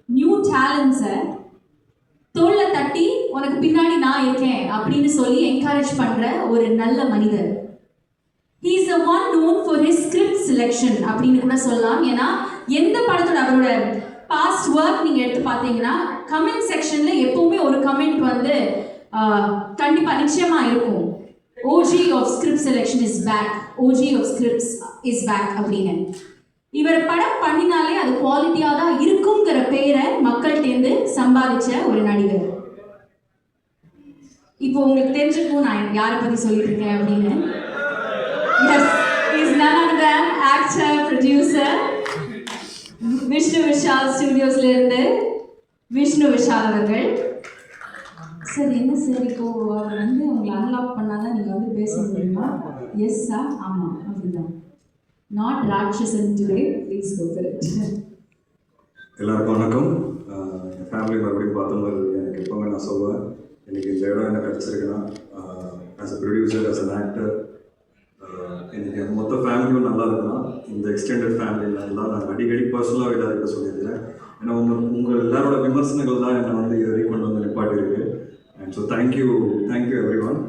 New டேலண்ட்ஸை தோல்ல தட்டி உனக்கு பின்னாடி நான் இருக்கேன் அப்படின்னு சொல்லி என்கரேஜ் பண்ற ஒரு நல்ல மனிதர். He is the one known for his script selection அப்படின்னு கூட சொல்லலாம். ஏன்னா எந்த படத்தோட அவரோட பாஸ்ட் ஒர்க் நீங்க எடுத்து பார்த்தீங்கன்னா கமெண்ட் செக்ஷன்ல எப்பவுமே ஒரு கமெண்ட் வந்து கண்டிப்பா நிச்சயமா இருக்கும். OG of script selection is back. OG of scripts is back அப்படின்னு. இவர் படம் பண்ணினாலே அது குவாலிட்டியா தான் இருக்குங்கிற பெயரை மக்கள்கிட்டேருந்து சம்பாதிச்ச ஒரு நடிகர். இப்போ உங்களுக்கு தெரிஞ்சிருக்கும் நான் யாரை பத்தி சொல்லிட்டு இருக்கேன் அப்படின்னு. Yes, he is none other than actor, producer, Vishnu Vishal ஸ்டுடியோஸ்ல இருந்து விஷ்ணு விஷால் அவர்கள். சார் என்ன சார் இப்போ அவர் வந்து உங்களை அன்லாக் பண்ணாதான் நீங்கள் வந்து பேச முடியுமா? எஸ் சார், ஆமாம் அப்படிதான். Not Ratsasan today, please go for it. எல்லாருக்கும் வணக்கம். என் ஃபேமிலி மறுபடியும் பார்த்த மாதிரி எனக்கு எப்போவுமே நான் சொல்லுவேன், எனக்கு இந்த இடம் எனக்கு கிடச்சிருக்குன்னா as a producer, as an actor, எனக்கு என் மொத்த ஃபேமிலியும் நல்லா இருக்குன்னா இந்த எக்ஸ்டெண்டட் ஃபேமிலியில் இருந்தால் நான் அடிக்கடி பர்சனலாக எல்லாருக்கிட்ட சொல்லியிருக்கிறேன். ஏன்னா உங்கள் எல்லாரோட விமர்சனங்கள் தான் என்னை வந்து இது வரைக்கும் கொண்டு வந்து நிப்பாட்டிருக்கு. And so thank you every one.